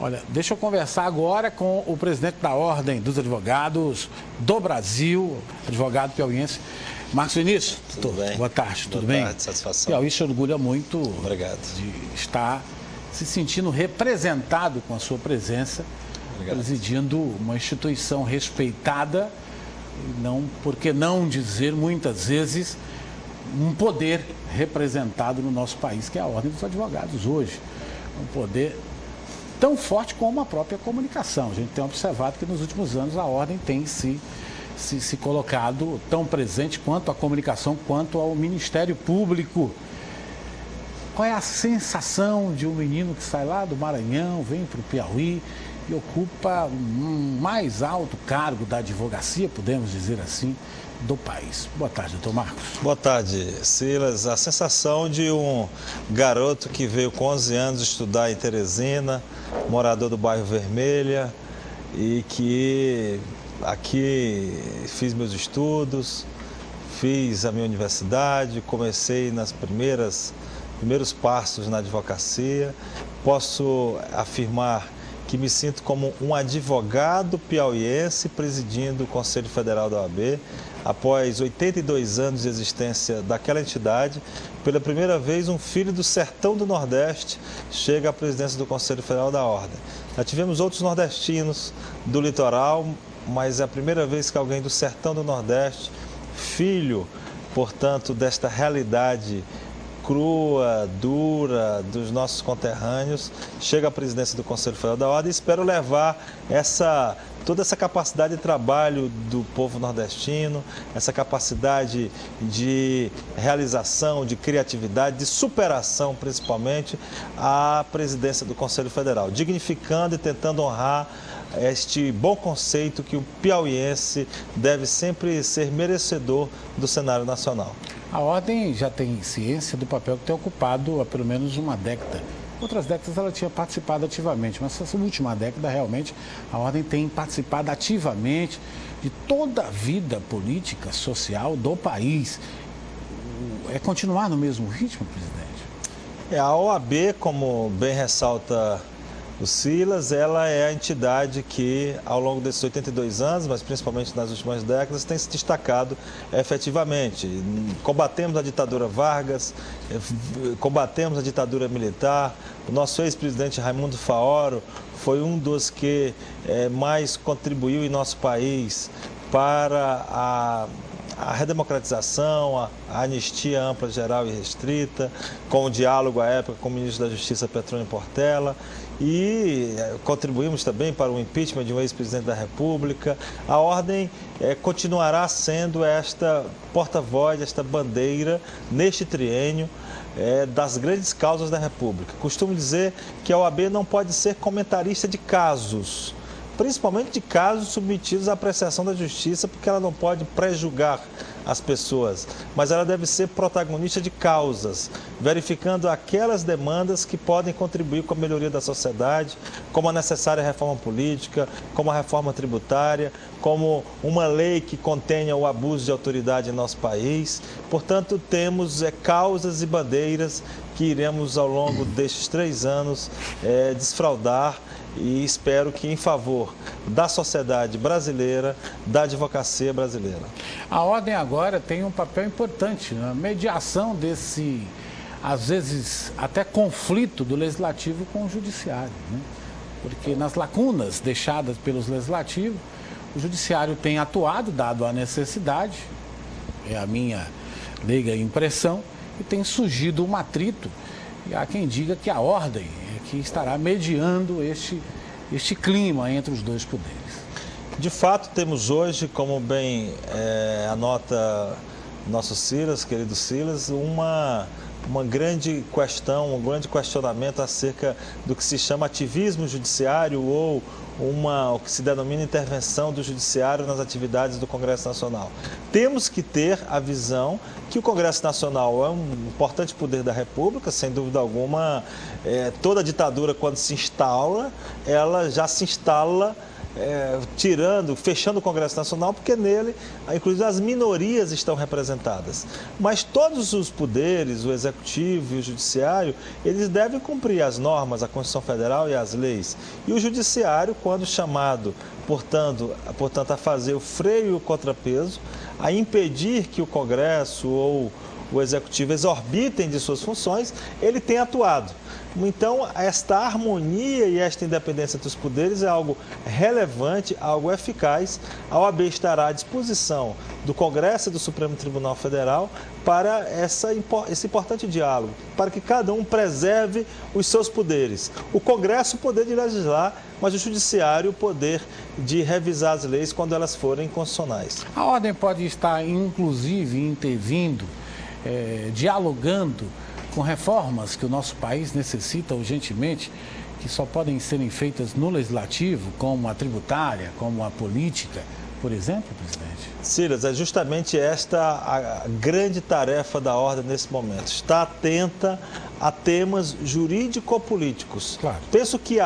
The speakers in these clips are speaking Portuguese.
Olha, deixa eu conversar agora com o presidente da Ordem dos Advogados do Brasil, advogado piauiense, Marcos Vinícius. Tudo bem? Boa tarde, tudo bem? bem? Boa tarde, satisfação. Piauí se orgulha muito de estar se sentindo representado com a sua presença, presidindo uma instituição respeitada, não, por que não dizer muitas vezes, um poder representado no nosso país, que é a Ordem dos Advogados hoje. Um poder tão forte como a própria comunicação. A gente tem observado que nos últimos anos a Ordem tem se colocado tão presente quanto a comunicação, quanto ao Ministério Público. Qual é a sensação de um menino que sai lá do Maranhão, vem para o Piauí e ocupa um mais alto cargo da advocacia, podemos dizer assim, do país? Boa tarde, doutor Marcos. Boa tarde, Silas. A sensação de um garoto que veio com 11 anos estudar em Teresina, morador do bairro Vermelha, e que aqui fiz meus estudos, fiz a minha universidade, comecei nas primeiros passos na advocacia. Posso afirmar que me sinto como um advogado piauiense presidindo o Conselho Federal da OAB. Após 82 anos de existência daquela entidade, pela primeira vez um filho do sertão do Nordeste chega à presidência do Conselho Federal da Ordem. Já tivemos outros nordestinos do litoral, mas é a primeira vez que alguém do sertão do Nordeste, filho, portanto, desta realidade crua, dura dos nossos conterrâneos, chega à presidência do Conselho Federal da Ordem. E espero levar toda essa capacidade de trabalho do povo nordestino, essa capacidade de realização, de criatividade, de superação, principalmente, à presidência do Conselho Federal, dignificando e tentando honrar este bom conceito que o piauiense deve sempre ser merecedor do cenário nacional. A Ordem já tem ciência do papel que tem ocupado há pelo menos uma década. Outras décadas ela tinha participado ativamente, mas essa última década realmente a Ordem tem participado ativamente de toda a vida política, social do país. É continuar no mesmo ritmo, presidente? A OAB, como bem ressalta o Silas, ela é a entidade que, ao longo desses 82 anos, mas principalmente nas últimas décadas, tem se destacado efetivamente. Combatemos a ditadura Vargas, combatemos a ditadura militar. O nosso ex-presidente Raimundo Faoro foi um dos que mais contribuiu em nosso país para a redemocratização, a anistia ampla, geral e restrita, com o diálogo à época com o ministro da Justiça, Petrônio Portela, e contribuímos também para o impeachment de um ex-presidente da República. A Ordem continuará sendo esta porta-voz, esta bandeira, neste triênio, das grandes causas da República. Costumo dizer que a OAB não pode ser comentarista de casos, principalmente de casos submetidos à apreciação da justiça, porque ela não pode pré-julgar as pessoas, mas ela deve ser protagonista de causas, verificando aquelas demandas que podem contribuir com a melhoria da sociedade, como a necessária reforma política, como a reforma tributária, como uma lei que contenha o abuso de autoridade em nosso país. Portanto, temos causas e bandeiras que iremos, ao longo destes 3 anos, desfraldar, e espero que em favor da sociedade brasileira, da advocacia brasileira. A Ordem agora tem um papel importante na mediação desse, às vezes, até conflito do Legislativo com o Judiciário, né? Porque nas lacunas deixadas pelos Legislativos, o Judiciário tem atuado, dado a necessidade, é a minha leiga impressão, e tem surgido um atrito, e há quem diga que a Ordem que estará mediando este clima entre os dois poderes. De fato, temos hoje, como bem anota nosso Silas, querido Silas, uma grande questão, um grande questionamento acerca do que se chama ativismo judiciário ou o que se denomina intervenção do judiciário nas atividades do Congresso Nacional. Temos que ter a visão que o Congresso Nacional é um importante poder da República, sem dúvida alguma. Toda ditadura, quando se instala, ela já se instala fechando o Congresso Nacional, porque nele, inclusive, as minorias estão representadas. Mas todos os poderes, o Executivo e o Judiciário, eles devem cumprir as normas, a Constituição Federal e as leis. E o Judiciário, quando chamado, portanto, a fazer o freio e o contrapeso, a impedir que o Congresso ou o Executivo exorbitem de suas funções, ele tem atuado. Então, esta harmonia e esta independência dos poderes é algo relevante, algo eficaz. A OAB estará à disposição do Congresso e do Supremo Tribunal Federal para esse importante diálogo, para que cada um preserve os seus poderes. O Congresso, o poder de legislar, mas o Judiciário, o poder de revisar as leis quando elas forem constitucionais. A ordem pode estar, inclusive, intervindo, dialogando com reformas que o nosso país necessita urgentemente, que só podem serem feitas no legislativo, como a tributária, como a política, por exemplo, presidente? Silas, é justamente esta a grande tarefa da ordem nesse momento. Está atenta a temas jurídico-políticos. Claro. Penso que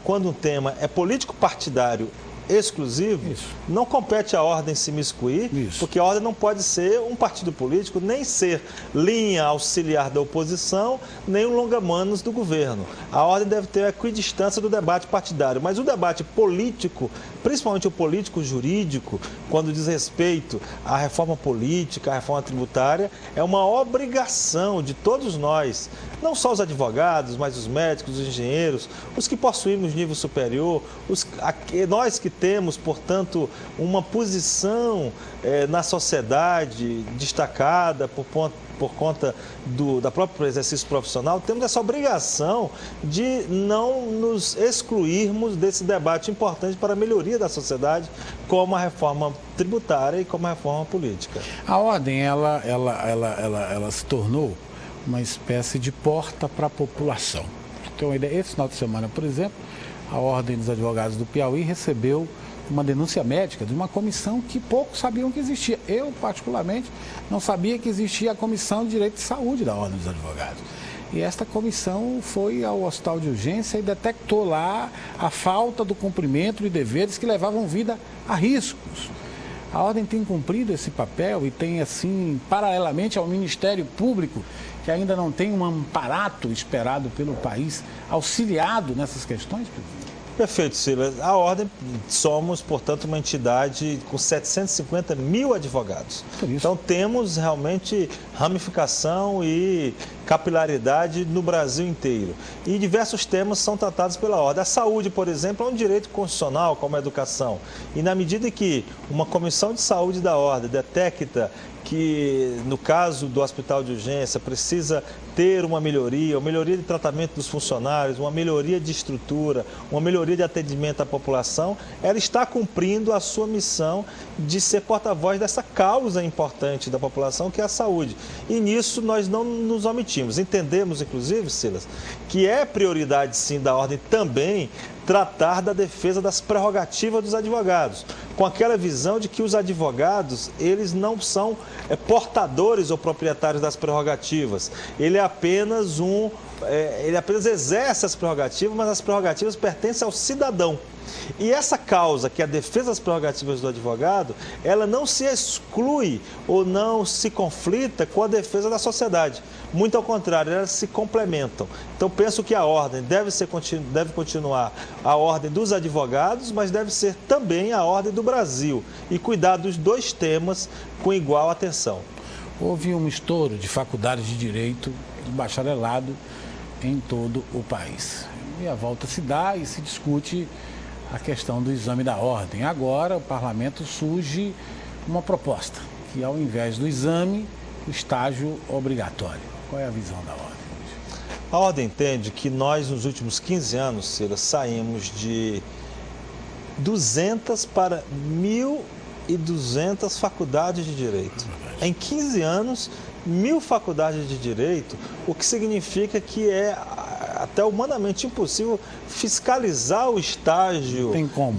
quando um tema é político-partidário exclusivo, não compete à ordem se miscuir, porque a ordem não pode ser um partido político, nem ser linha auxiliar da oposição, nem um longa-manos do governo. A ordem deve ter a equidistância do debate partidário, mas o debate político, principalmente o político-jurídico, quando diz respeito à reforma política, à reforma tributária, é uma obrigação de todos nós, não só os advogados, mas os médicos, os engenheiros, os que possuímos nível superior, nós que temos, portanto, uma posição na sociedade destacada por conta da próprio exercício profissional, temos essa obrigação de não nos excluirmos desse debate importante para a melhoria da sociedade, como a reforma tributária e como a reforma política. A ordem, ela se tornou uma espécie de porta para a população. Então, esse final de semana, por exemplo, a Ordem dos Advogados do Piauí recebeu uma denúncia médica de uma comissão que poucos sabiam que existia. Eu, particularmente, não sabia que existia a Comissão de Direito de Saúde da Ordem dos Advogados. E esta comissão foi ao hospital de urgência e detectou lá a falta do cumprimento de deveres que levavam vida a riscos. A Ordem tem cumprido esse papel e tem, assim, paralelamente ao Ministério Público, que ainda não tem um amparato esperado pelo país, auxiliado nessas questões, presidente? Perfeito, Silas. A Ordem, somos, portanto, uma entidade com 750 mil advogados. Então, temos realmente ramificação e capilaridade no Brasil inteiro. E diversos temas são tratados pela Ordem. A saúde, por exemplo, é um direito constitucional, como a educação. E na medida que uma comissão de saúde da Ordem detecta que, no caso do hospital de urgência, precisa ter uma melhoria de tratamento dos funcionários, uma melhoria de estrutura, uma melhoria de atendimento à população, ela está cumprindo a sua missão de ser porta-voz dessa causa importante da população, que é a saúde. E nisso nós não nos omitimos. Entendemos, inclusive, Silas, que é prioridade, sim, da Ordem também tratar da defesa das prerrogativas dos advogados, com aquela visão de que os advogados, eles não são portadores ou proprietários das prerrogativas. Ele apenas exerce as prerrogativas, mas as prerrogativas pertencem ao cidadão. E essa causa, que é a defesa das prerrogativas do advogado, ela não se exclui ou não se conflita com a defesa da sociedade. Muito ao contrário, elas se complementam. Então, penso que a ordem deve continuar a ordem dos advogados, mas deve ser também a ordem do Brasil e cuidar dos dois temas com igual atenção. Houve um estouro de faculdades de direito, de bacharelado em todo o país. E a volta se dá e se discute a questão do exame da ordem. Agora, o parlamento surge uma proposta, que ao invés do exame, o estágio obrigatório. Qual é a visão da ordem? A ordem entende que nós, nos últimos 15 anos, Silas, saímos de 200 para 1.200 faculdades de direito. Em 15 anos, 1.000 faculdades de direito, o que significa que é até humanamente impossível fiscalizar o estágio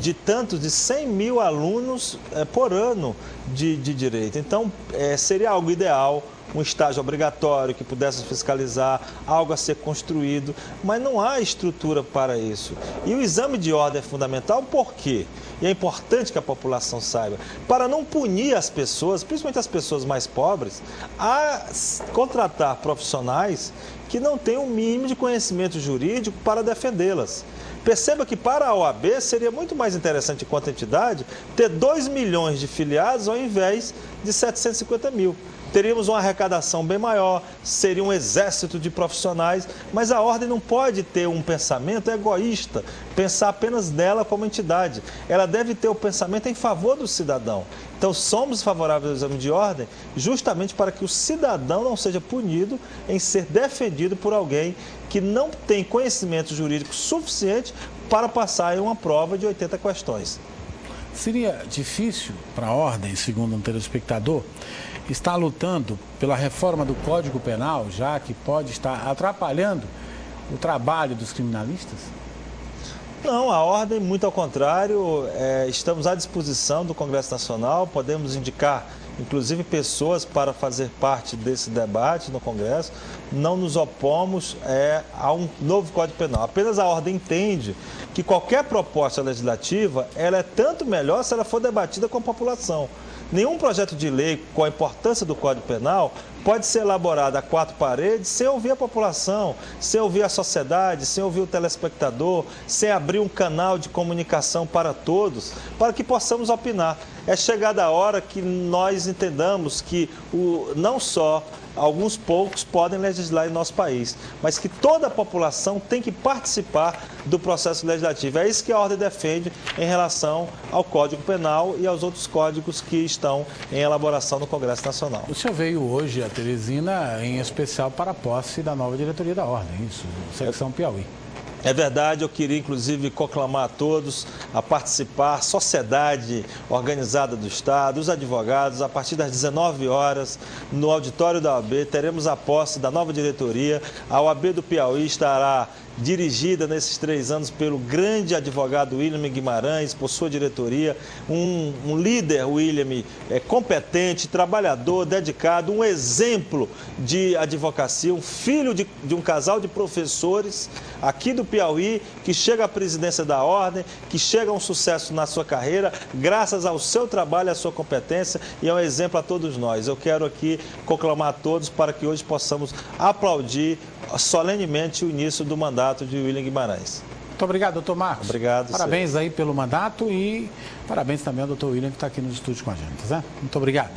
de 100 mil alunos por ano de direito. Então, seria algo ideal um estágio obrigatório que pudesse fiscalizar, algo a ser construído, mas não há estrutura para isso. E o exame de ordem é fundamental, por quê? E é importante que a população saiba, para não punir as pessoas, principalmente as pessoas mais pobres, a contratar profissionais que não têm um mínimo de conhecimento jurídico para defendê-las. Perceba que para a OAB seria muito mais interessante, enquanto entidade, ter 2 milhões de filiados ao invés de 750 mil. Teríamos uma arrecadação bem maior, seria um exército de profissionais, mas a ordem não pode ter um pensamento egoísta, pensar apenas nela como entidade. Ela deve ter o pensamento em favor do cidadão. Então, somos favoráveis ao exame de ordem justamente para que o cidadão não seja punido em ser defendido por alguém que não tem conhecimento jurídico suficiente para passar em uma prova de 80 questões. Seria difícil para a ordem, segundo um telespectador, estar lutando pela reforma do Código Penal, já que pode estar atrapalhando o trabalho dos criminalistas? Não, a ordem, muito ao contrário, estamos à disposição do Congresso Nacional, podemos indicar, inclusive, pessoas para fazer parte desse debate no Congresso. Não nos opomos a um novo Código Penal. Apenas a ordem entende que qualquer proposta legislativa, ela é tanto melhor se ela for debatida com a população. Nenhum projeto de lei com a importância do Código Penal pode ser elaborado a 4 paredes sem ouvir a população, sem ouvir a sociedade, sem ouvir o telespectador, sem abrir um canal de comunicação para todos, para que possamos opinar. É chegada a hora que nós entendamos que não só alguns poucos podem legislar em nosso país, mas que toda a população tem que participar do processo legislativo. É isso que a ordem defende em relação ao Código Penal e aos outros códigos que estão em elaboração no Congresso Nacional. O senhor veio hoje a Teresina, em especial para a posse da nova diretoria da ordem, isso, secção Piauí. É verdade, eu queria inclusive conclamar a todos a participar, sociedade organizada do Estado, os advogados, a partir das 19 horas, no auditório da OAB, teremos a posse da nova diretoria. A OAB do Piauí estará dirigida nesses 3 anos pelo grande advogado William Guimarães, por sua diretoria, um líder, William, competente, trabalhador, dedicado, um exemplo de advocacia, um filho de um casal de professores aqui do Piauí, que chega à presidência da ordem, que chega a um sucesso na sua carreira, graças ao seu trabalho e à sua competência, e é um exemplo a todos nós. Eu quero aqui conclamar a todos para que hoje possamos aplaudir solenemente o início do mandato de William Guimarães. Muito obrigado, doutor Marcos. Obrigado. Parabéns aí pelo mandato e parabéns também ao doutor William, que está aqui no estúdio com a gente, tá? Muito obrigado.